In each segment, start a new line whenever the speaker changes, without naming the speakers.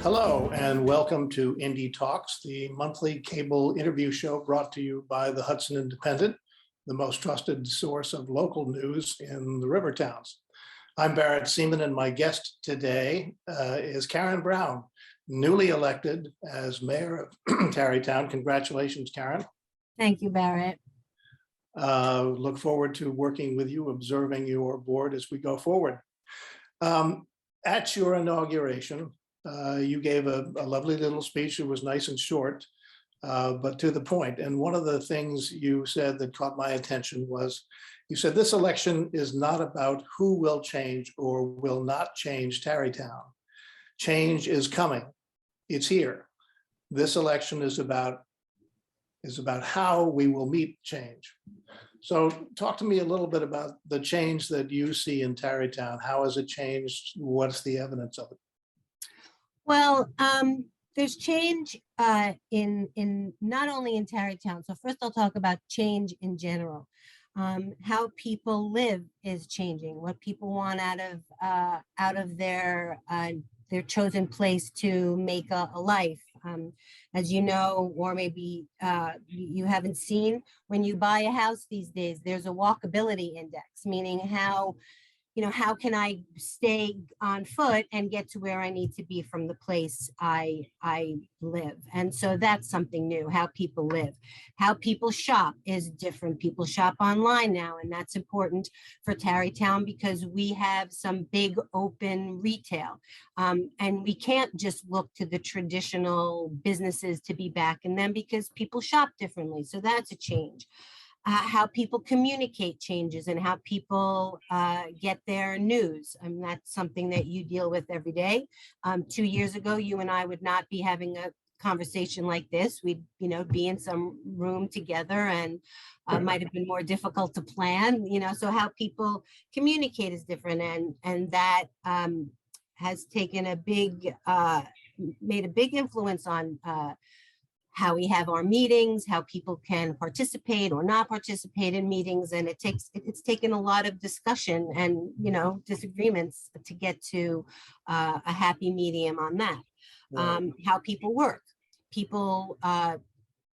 Hello and welcome to Indy Talks, the monthly cable interview show brought to you by the Hudson Independent, the most trusted source of local news in the river towns. I'm Barrett Seaman, and my guest today is Karen Brown, newly elected as mayor of Tarrytown. Congratulations, Karen.
Thank you, Barrett.
Look forward to working with you, observing your board as we go forward. At your inauguration, you gave a lovely little speech. It was nice and short, but to the point. And one of the things you said that caught my attention was, you said this election is not about who will change or will not change Tarrytown. Change is coming. It's here. This election is about how we will meet change. So talk to me a little bit about the change that you see in Tarrytown. How has it changed? What's the evidence of it?
Well, there's change in not only in Tarrytown. So first I'll talk about change in general. How people live is changing. What people want out of their chosen place to make a life. As you know, or maybe you haven't seen, when you buy a house these days, there's a walkability index, meaning how can I stay on foot and get to where I need to be from the place I live? And so that's something new, how people live. How people shop is different. People shop online now, and that's important for Tarrytown because we have some big open retail. And we can't just look to the traditional businesses to be back in them because people shop differently. So that's a change. How people communicate changes and how people get their news. I mean, that's something that you deal with every day. 2 years ago, you and I would not be having a conversation like this. We'd, be in some room together, and might have been more difficult to plan. So how people communicate is different, and that has taken made a big influence on how we have our meetings, how people can participate or not participate in meetings. And it's taken a lot of discussion and, disagreements to get to a happy medium on that. Right. How people work. People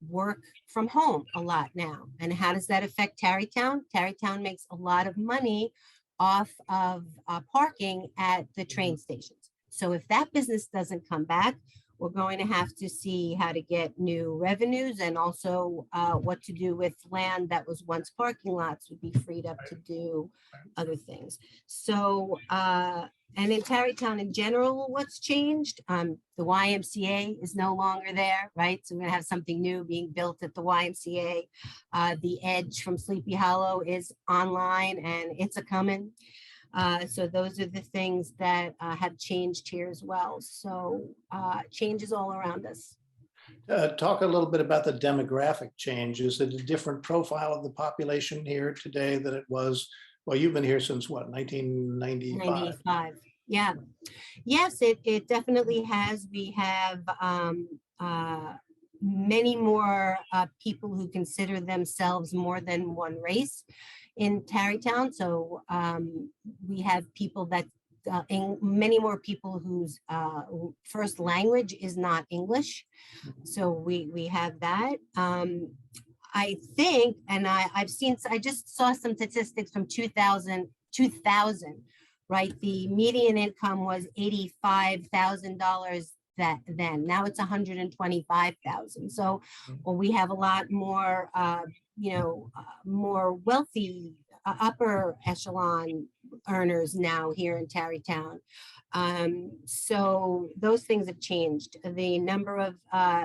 work from home a lot now. And how does that affect Tarrytown? Tarrytown makes a lot of money off of parking at the train stations. So if that business doesn't come back, we're going to have to see how to get new revenues, and also what to do with land that was once parking lots would be freed up to do other things. So, and in Tarrytown in general, what's changed? The YMCA is no longer there, right? So we're gonna have something new being built at the YMCA. The Edge from Sleepy Hollow is online, and it's a coming. So those are the things that have changed here as well. So change is all around us.
Talk a little bit about the demographic change. Is it a different profile of the population here today than it was? Well, you've been here since what, 1995?
95. Yeah. Yes, it definitely has. We have many more people who consider themselves more than one race in Tarrytown. So we have people that many more people whose first language is not English. So we have that. I think, and I just saw some statistics from 2000, right? The median income was $85,000 then. Now it's 125,000. So we have a lot more more wealthy upper echelon earners now here in Tarrytown. So those things have changed. The number of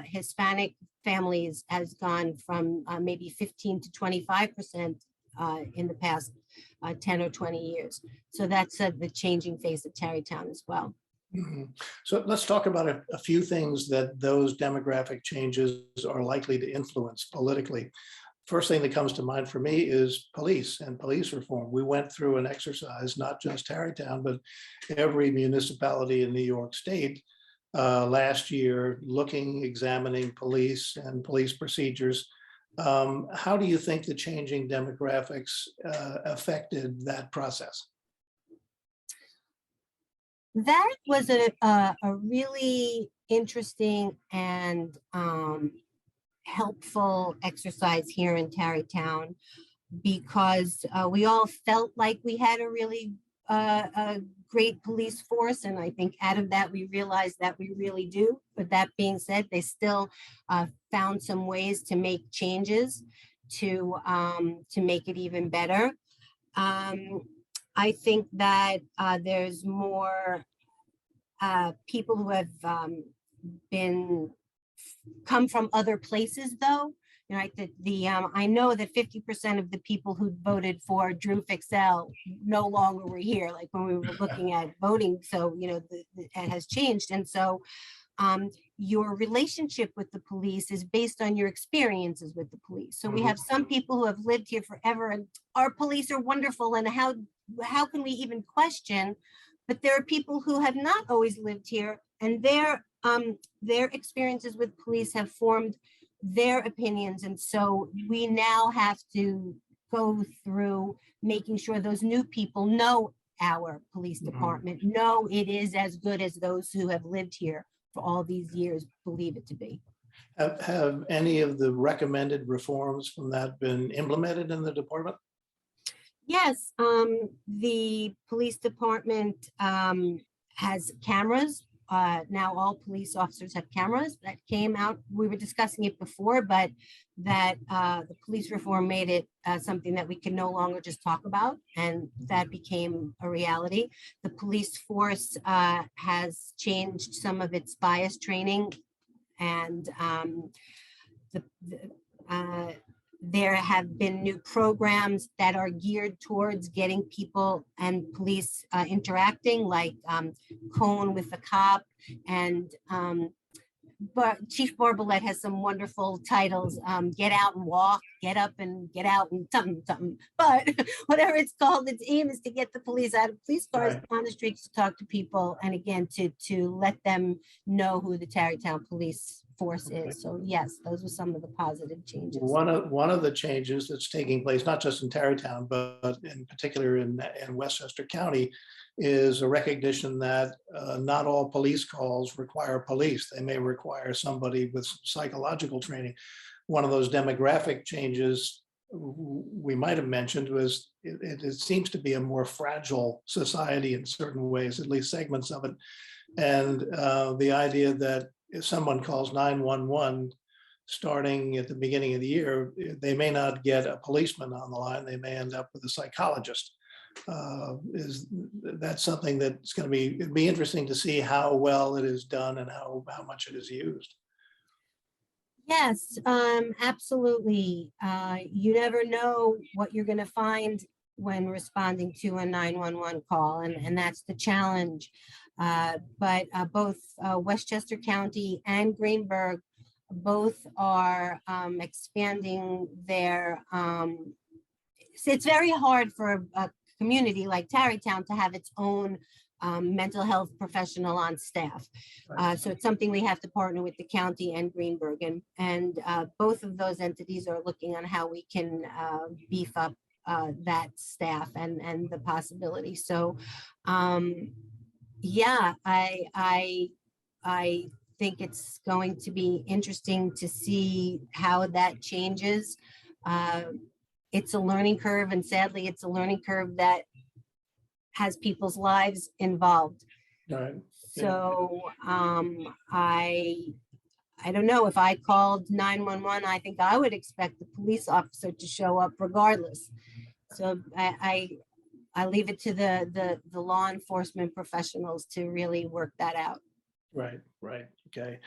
Hispanic families has gone from maybe 15 to 25% in the past 10 or 20 years. So that's the changing face of Tarrytown as well.
Mm-hmm. So let's talk about a few things that those demographic changes are likely to influence politically. First thing that comes to mind for me is police and police reform. We went through an exercise, not just Tarrytown, but every municipality in New York State last year, examining police and police procedures. How do you think the changing demographics affected that process?
That was a really interesting and helpful exercise here in Tarrytown, because we all felt like we had a great police force. And I think out of that, we realized that we really do. But that being said, they still found some ways to make changes to make it even better. Um, I think that there's more people who have been come from other places, though. You know, like I know that 50% of the people who voted for Drew Fixell no longer were here, like when we were looking at voting. So, you know, it has changed. And so your relationship with the police is based on your experiences with the police. So we have some people who have lived here forever and our police are wonderful, and how can we even question? But there are people who have not always lived here, and their experiences with police have formed their opinions. And so we now have to go through making sure those new people know our police department, know it is as good as those who have lived here for all these years believe it to be.
Have any of the recommended reforms from that been implemented in the department?
Yes, the police department has cameras. Now all police officers have cameras. That came out. We were discussing it before, but that the police reform made it something that we can no longer just talk about, and that became a reality. The police force has changed some of its bias training, and there have been new programs that are geared towards getting people and police interacting, like Cone with the Cop. And but Chief Barbalet has some wonderful titles: Get Out and Walk, Get Up and Get Out, and something. But whatever it's called, its aim is to get the police out of police cars on the streets to talk to people, and again to let them know who the Tarrytown police force is. So yes, those were some of the positive changes.
One of the changes that's taking place, not just in Tarrytown, but in particular in Westchester County, is a recognition that not all police calls require police. They may require somebody with psychological training. One of those demographic changes we might have mentioned was it seems to be a more fragile society in certain ways, at least segments of it. And the idea that if someone calls 911 starting at the beginning of the year, they may not get a policeman on the line. They may end up with a psychologist. Is that something that's going to be, it'd be interesting to see how well it is done and how much it is used.
Yes, absolutely. You never know what you're going to find when responding to a 911 call, and that's the challenge. But both Westchester County and Greenberg both are expanding their, it's very hard for a community like Tarrytown to have its own mental health professional on staff. So it's something we have to partner with the county and Greenberg, and both of those entities are looking on how we can beef up that staff and the possibility. So yeah, I think it's going to be interesting to see how that changes. It's a learning curve, and sadly, it's a learning curve that has people's lives involved.
Right.
So I don't know, if I called 911, I think I would expect the police officer to show up regardless. So I leave it to the law enforcement professionals to really work that out.
Right, right. Okay.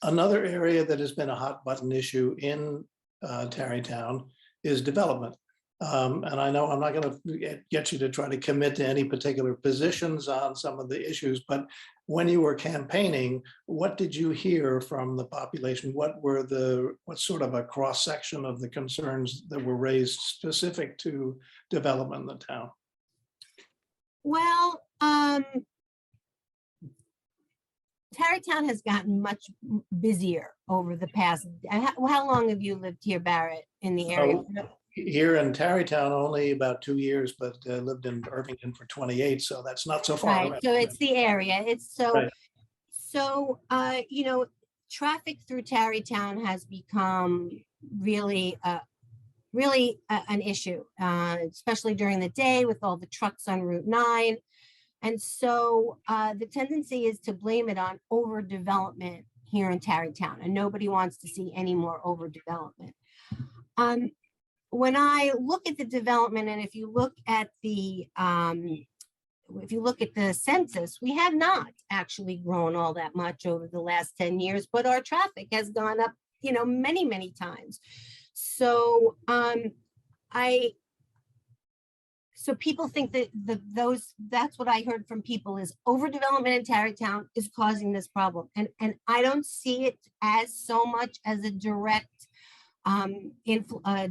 Another area that has been a hot button issue in Tarrytown is development. And I know I'm not going to get you to try to commit to any particular positions on some of the issues, but when you were campaigning, what did you hear from the population? What sort of a cross section of the concerns that were raised specific to development in the town?
Well, Tarrytown has gotten much busier over the past. How long have you lived here, Barrett, in the area?
here in Tarrytown, only about 2 years, but lived in Irvington for 28, so that's not so far
Right,
away.
so it's the area. It's
Right.
you know, traffic through Tarrytown has become really, an issue, especially during the day with all the trucks on Route 9. And so the tendency is to blame it on overdevelopment here in Tarrytown, and nobody wants to see any more overdevelopment. When I look at the development, and if you look at the census, we have not actually grown all that much over the last 10 years, but our traffic has gone up, many, many times. So so people think that that's what I heard from people is overdevelopment in Tarrytown is causing this problem. And I don't see it as so much as a direct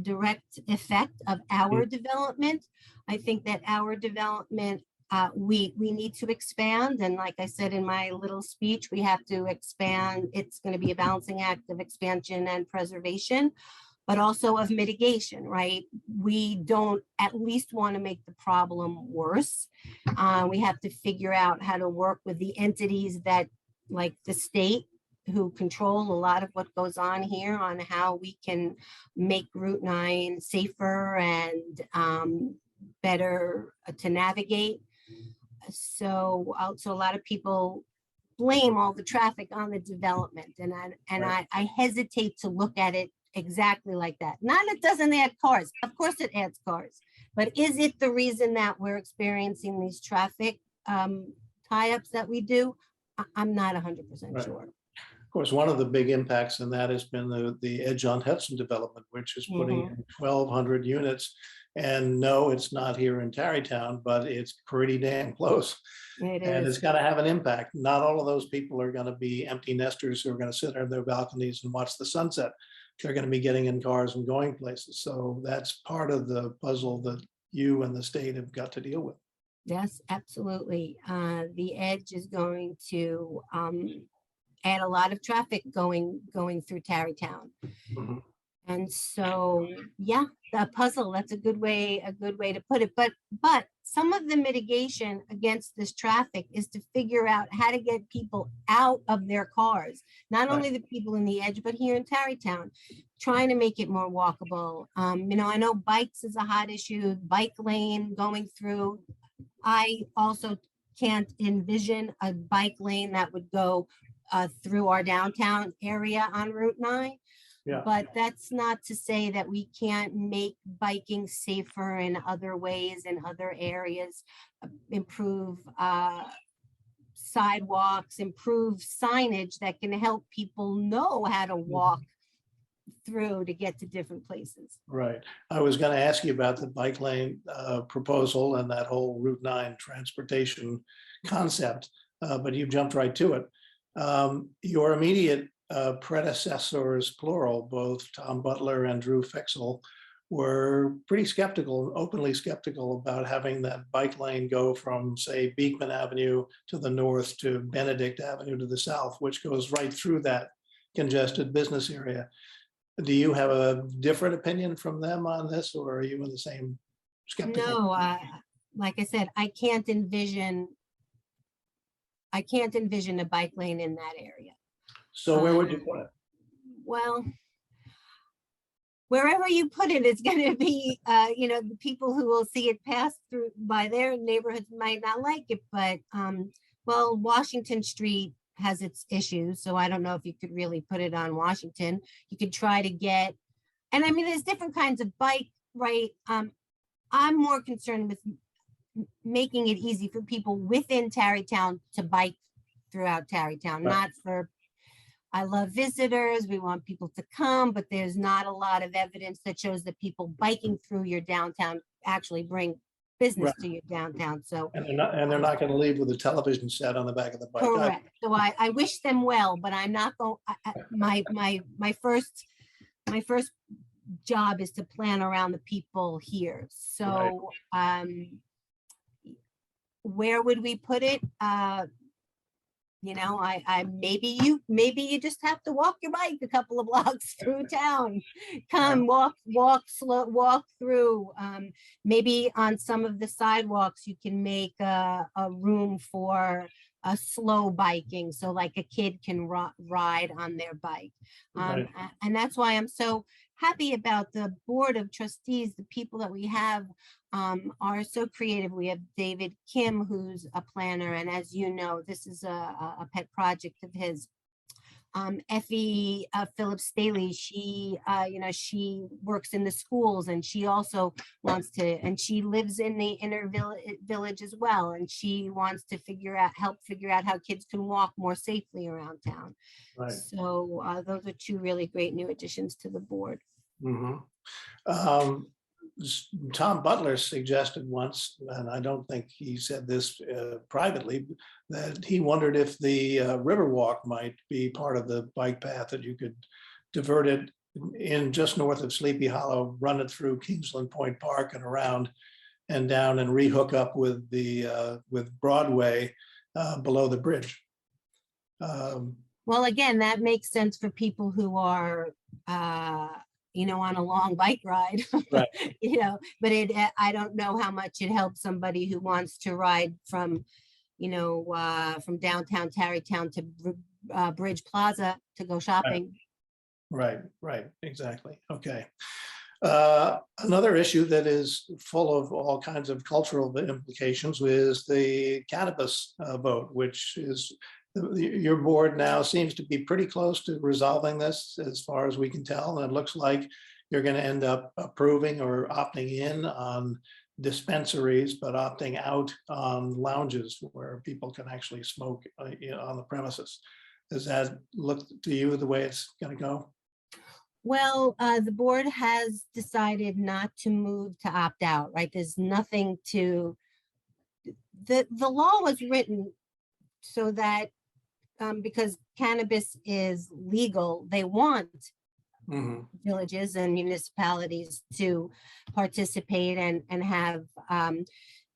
direct effect of our development. I think that our development, we need to expand. And like I said in my little speech, we have to expand. It's going to be a balancing act of expansion and preservation, but also of mitigation, right? We don't at least want to make the problem worse. We have to figure out how to work with the entities that, like the state, who control a lot of what goes on here, on how we can make Route 9 safer and better to navigate. So a lot of people blame all the traffic on the development, and I hesitate to look at it exactly like that. Not that it doesn't add cars. Of course it adds cars, but is it the reason that we're experiencing these traffic tie-ups that we do? I'm not 100% sure.
Of course, one of the big impacts in that has been the Edge on Hudson development, which is putting in 1,200 units. And no, it's not here in Tarrytown, but it's pretty damn close. And it's going to have an impact. Not all of those people are going to be empty nesters who are going to sit on their balconies and watch the sunset. They're going to be getting in cars and going places. So that's part of the puzzle that you and the state have got to deal with.
Yes, absolutely. The Edge is going to add a lot of traffic going through Tarrytown. And so, yeah, the puzzle, that's a good way to put it. But some of the mitigation against this traffic is to figure out how to get people out of their cars, not only the people in the Edge, but here in Tarrytown, trying to make it more walkable. I know bikes is a hot issue, bike lane going through. I also can't envision a bike lane that would go through our downtown area on Route 9. Yeah. But that's not to say that we can't make biking safer in other ways, in other areas, improve sidewalks, improve signage that can help people know how to walk through to get to different places.
Right. I was going to ask you about the bike lane proposal and that whole Route 9 transportation concept, but you jumped right to it. Your immediate predecessors, plural, both Tom Butler and Drew Fixel, were pretty skeptical, openly skeptical about having that bike lane go from, say, Beekman Avenue to the north to Benedict Avenue to the south, which goes right through that congested business area. Do you have a different opinion from them on this, or are you in the same skeptical?
No, like I said, I can't envision a bike lane in that area.
So where would you put it?
Well, wherever you put it, it's going to be, the people who will see it pass through by their neighborhoods might not like it, but, well, Washington Street has its issues. So I don't know if you could really put it on Washington. You could try to get, and I mean, there's different kinds of bike, right? I'm more concerned with making it easy for people within Tarrytown to bike throughout Tarrytown, not for, I love visitors, we want people to come, but there's not a lot of evidence that shows that people biking through your downtown actually bring business to your downtown. So
and they're not going to leave with a television set on the back of the bike.
Correct. So I wish them well, but I'm not going. My first job is to plan around the people here. So where would we put it? You know, maybe you just have to walk your bike a couple of blocks through town. Come walk slow, walk through. Maybe on some of the sidewalks, you can make a room for a slow biking. So like a kid can ride on their bike.
Right.
And that's why I'm so happy about the board of trustees, the people that we have are so creative. We have David Kim, who's a planner, and as you know, this is a pet project of his. Effie Phillips Staley, she she works in the schools, and she also wants to, and she lives in the inner village as well, and she wants to help figure out how kids can walk more safely around town.
Right.
So those are two really great new additions to the board.
Mhm. Tom Butler suggested once, and I don't think he said this privately, that he wondered if the Riverwalk might be part of the bike path, that you could divert it in just north of Sleepy Hollow, run it through Kingsland Point Park and around and down and rehook up with the with Broadway below the bridge.
Well, again, that makes sense for people who are on a long bike ride,
Right.
but I don't know how much it helps somebody who wants to ride from downtown Tarrytown to Bridge Plaza to go shopping.
Right, exactly. Okay. Another issue that is full of all kinds of cultural implications is the cannabis vote, which is your board now seems to be pretty close to resolving this as far as we can tell. And it looks like you're going to end up approving or opting in on dispensaries, but opting out on lounges where people can actually smoke on the premises. Does that look to you the way it's going to go?
Well, the board has decided not to move to opt out, right? There's nothing to, the law was written so that because cannabis is legal, they want villages and municipalities to participate and have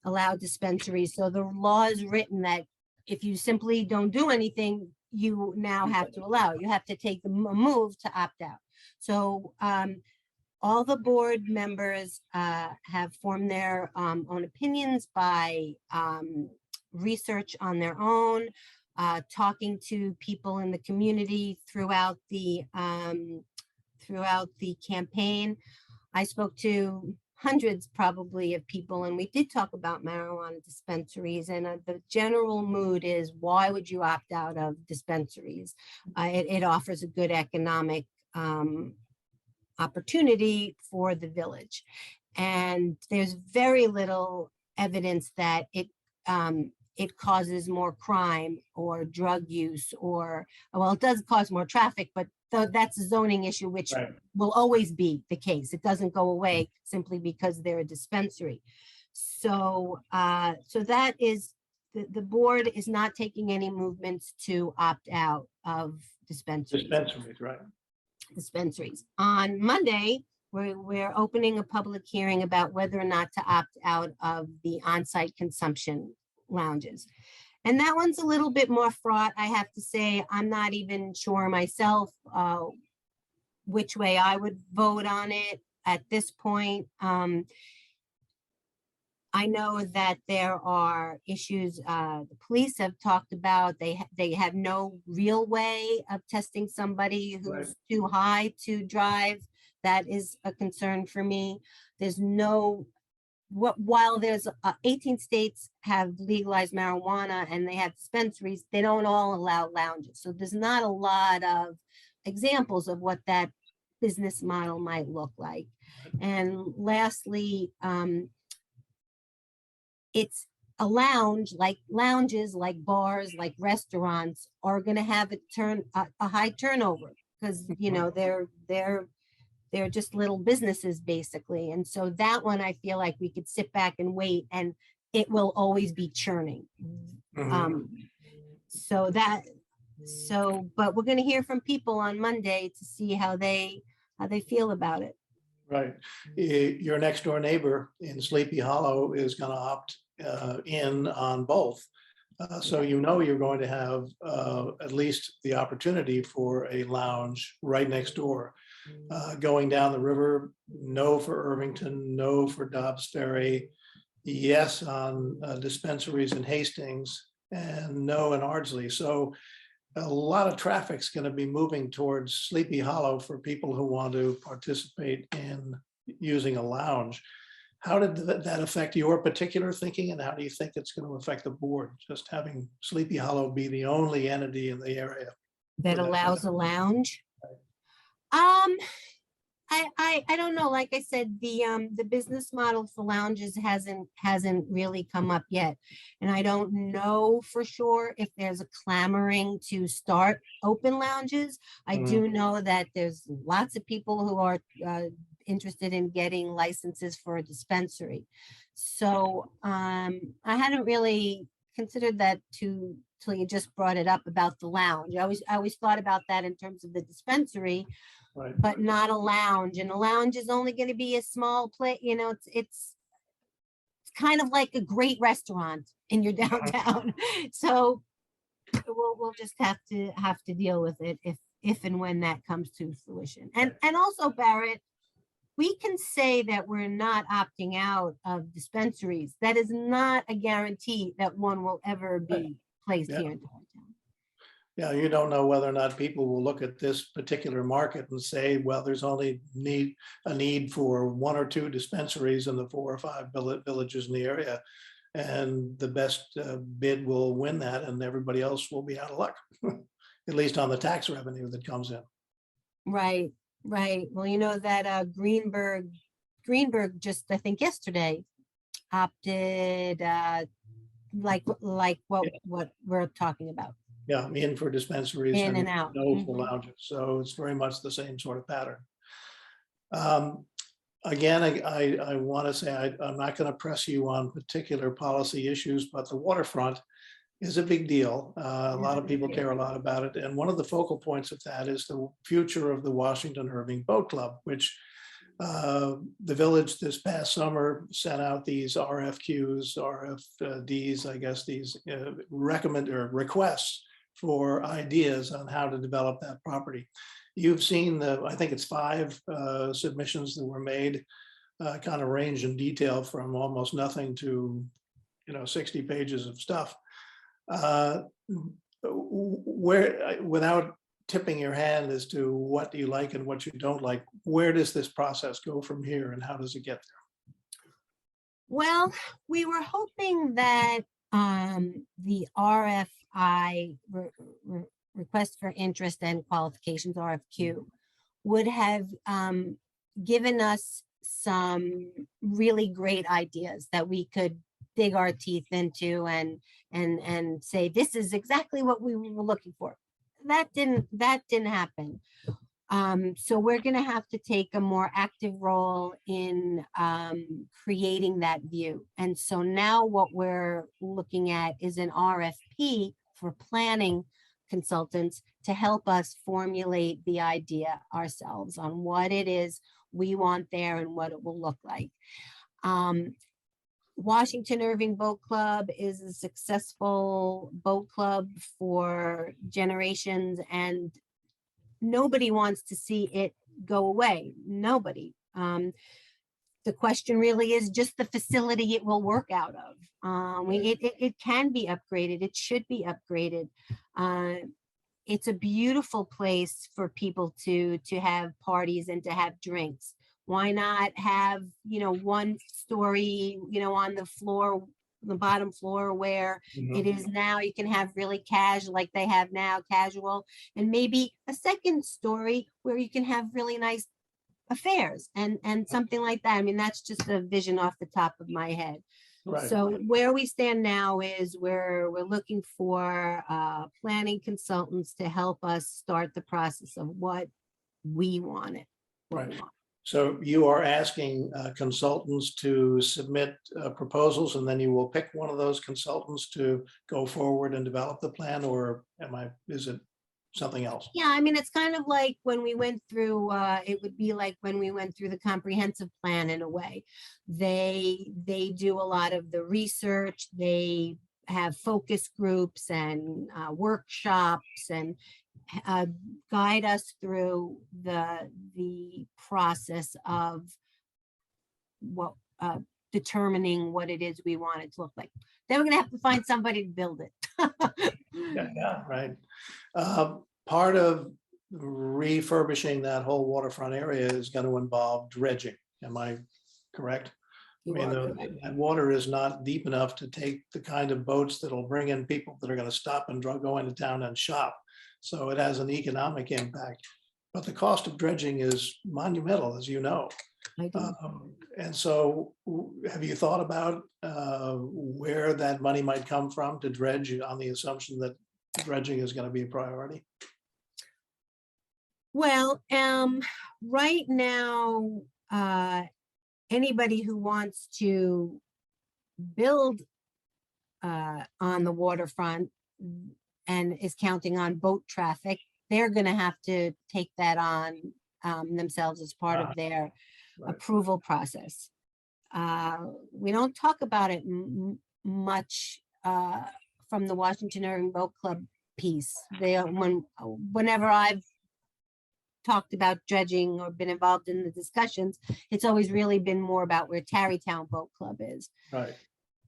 allowed dispensaries. So the law is written that if you simply don't do anything, you now have to allow, you have to take the move to opt out. So all the board members have formed their own opinions by research on their own, talking to people in the community throughout the campaign. I spoke to hundreds probably of people, and we did talk about marijuana dispensaries, and the general mood is, why would you opt out of dispensaries? It offers a good economic opportunity for the village, and there's very little evidence that it causes more crime or drug use, or, well, it does cause more traffic, but that's a zoning issue, which will always be the case. It doesn't go away simply because they're a dispensary. So that is, the board is not taking any movements to opt out of dispensaries. Dispensaries. On Monday, we're opening a public hearing about whether or not to opt out of the on-site consumption lounges. And that one's a little bit more fraught. I have to say, I'm not even sure myself which way I would vote on it at this point. I know that there are issues the police have talked about. They have no real way of testing somebody who's too high to drive. That is a concern for me. There's no, while there's 18 states have legalized marijuana and they have dispensaries, they don't all allow lounges. So there's not a lot of examples of what that business model might look like. And lastly, it's a lounge, like lounges, like bars, like restaurants are going to have a high turnover, because they're just little businesses basically. And so that one, I feel like we could sit back and wait, and it will always be churning. But we're going to hear from people on Monday to see how they feel about it.
Right. Your next door neighbor in Sleepy Hollow is going to opt in on both. So you know you're going to have at least the opportunity for a lounge right next door. Going down the river, no for Irvington, no for Dobbs Ferry, yes on dispensaries in Hastings, and no in Ardsley. So a lot of traffic's going to be moving towards Sleepy Hollow for people who want to participate in using a lounge. How did that affect your particular thinking, and how do you think it's going to affect the board, just having Sleepy Hollow be the only entity in the area?
That
for that
allows a
event?
lounge. Um, I don't know. Like I said, the business model for lounges hasn't really come up yet. And I don't know for sure if there's a clamoring to start open lounges. I
Mhm.
do know that there's lots of people who are interested in getting licenses for a dispensary. So I hadn't really considered that till you just brought it up about the lounge. I always thought about that in terms of the dispensary,
Right.
but not a lounge. And a lounge is only going to be a small place. You know, it's kind of like a great restaurant in your downtown. So we'll just have to deal with it if and when that comes to fruition. And also, Barrett, we can say that we're not opting out of dispensaries. That is not a guarantee that one will ever be placed
Yeah.
here in Tarrytown.
Yeah, you don't know whether or not people will look at this particular market and say, well, there's only a need for one or two dispensaries in the 4 or 5 villages in the area. And the best bid will win that, and everybody else will be out of luck, at least on the tax revenue that comes in.
Right, right. Well, you know that Greenberg just, I think yesterday, opted like what we're talking about,
Yeah, in for dispensaries
in
and
and out.
no for
Mhm.
lounges. So it's very much the same sort of pattern. Um, Again, I want to say I'm not going to press you on particular policy issues, but the waterfront is a big deal. A lot of people care a lot about it. And one of the focal points of that is the future of the Washington Irving Boat Club, which the village this past summer sent out these RFQs, RFDs, I guess, these requests for ideas on how to develop that property. You've seen I think it's 5 submissions that were made, kind of range in detail from almost nothing to, 60 pages of stuff. Without tipping your hand as to what you like and what you don't like, where does this process go from here and how does it get
Well, we were hoping that the RFI request for interest and qualifications RFQ would have given us some really great ideas that we could dig our teeth into and say this is exactly what we were looking for. That didn't happen. So we're going to have to take a more active role in creating that view. And so now what we're looking at is an RFP for planning consultants to help us formulate the idea ourselves on what it is we want there and what it will look like. Washington Irving Boat Club is a successful boat club for generations, and nobody wants to see it go away. Nobody. The question really is just the facility it will work out of. It can be upgraded. It should be upgraded. It's a beautiful place for people to have parties and to have drinks. Why not have, one story, on the floor, the bottom floor where it is now, you can have really casual, like they have now, casual, and maybe a second story where you can have really nice affairs and something like that. I mean, that's just a vision off the top of my head.
Right.
So where we stand now is we're looking for planning consultants to help us start the process of what we wanted.
Right. So you are asking consultants to submit proposals, and then you will pick one of those consultants to go forward and develop the plan, or is it something else?
Yeah, I mean, it's kind of like when we went through, it would be like when we went through the comprehensive plan in a way. They do a lot of the research, they have focus groups and workshops and uh, guide us through the process of what determining what it is we want it to look like. Then we're gonna have to find somebody to build it.
Yeah, right. Part of refurbishing that whole waterfront area is going to involve dredging. Am I correct? I
You
mean,
are correct.
that water is not deep enough to take the kind of boats that'll bring in people that are going to stop and go into town and shop. So it has an economic impact. But the cost of dredging is monumental, as you know.
I do.
And so have you thought about where that money might come from to dredge, on the assumption that dredging is going to be a priority?
Well, right now, anybody who wants to build on the waterfront and is counting on boat traffic, they're going to have to take that on themselves as part of their
Right.
approval process. We don't talk about it much from the Washington Irving Boat Club piece. Whenever I've talked about dredging or been involved in the discussions, it's always really been more about where Tarrytown Boat Club is.
Right.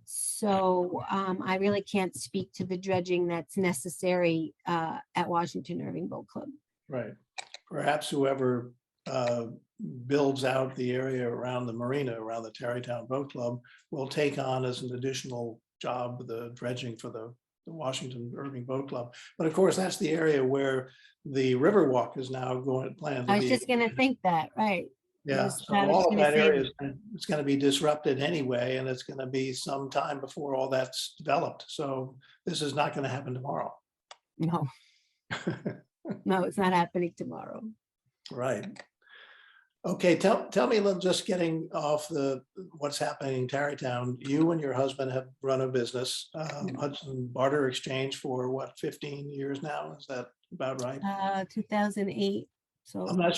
So I really can't speak to the dredging that's necessary at Washington Irving Boat Club.
Right. Perhaps whoever builds out the area around the marina, around the Tarrytown Boat Club, will take on as an additional job the dredging for the Washington Irving Boat Club. But of course, that's the area where the Riverwalk is now planned to
I was
be.
just going to think that, right?
Yeah, so all of that area it's going to be disrupted anyway, and it's going to be some time before all that's developed. So this is not going to happen tomorrow.
No, no, it's not happening tomorrow.
Right. Okay, tell me, just getting off what's happening in Tarrytown. You and your husband have run a business, Hudson Barter Exchange, for what, 15 years now? Is that about right?
2008. So
I'm not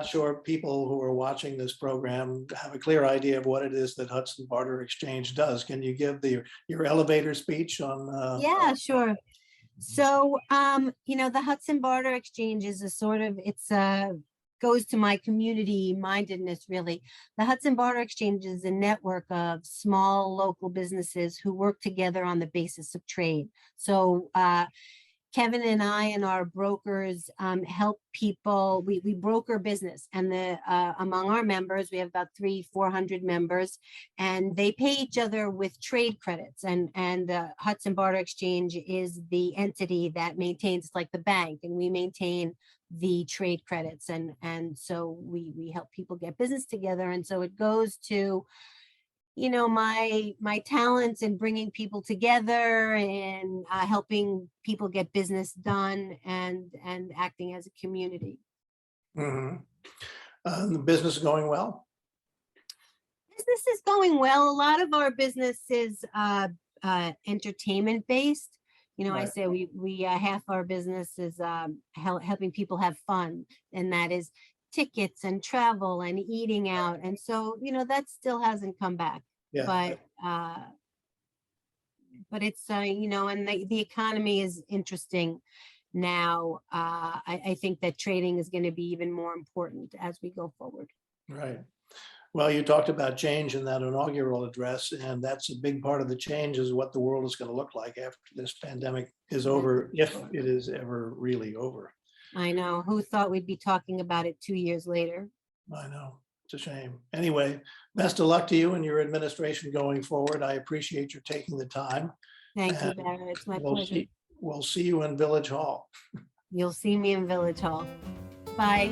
sure people who are watching this program have a clear idea of what it is that Hudson Barter Exchange does. Can you give your elevator speech on?
Yeah, sure. So, the Hudson Barter Exchange is goes to my community mindedness, really. The Hudson Barter Exchange is a network of small local businesses who work together on the basis of trade. So, Kevin and I and our brokers help people. We broker business, and among our members, we have about 400 members, and they pay each other with trade credits. And Hudson Barter Exchange is the entity that maintains, like the bank, and we maintain the trade credits. And so we help people get business together. And so it goes to my talents in bringing people together and helping people get business done and acting as a community.
The business is going well?
Business is going well. A lot of our business is entertainment based.
Right.
I say we half our business is helping people have fun, and that is tickets and travel and eating out. And so, that still hasn't come back.
Yeah.
But it's, and the economy is interesting now. I think that trading is going to be even more important as we go forward.
Right. Well, you talked about change in that inaugural address, and that's a big part of the change, is what the world is going to look like after this pandemic is over, if it is ever really over.
I know. Who thought we'd be talking about it 2 years later?
I know. It's a shame. Anyway, best of luck to you and your administration going forward. I appreciate your taking the time.
Thank you, Barrett. It's my pleasure.
We'll see you in Village Hall.
You'll see me in Village Hall. Bye.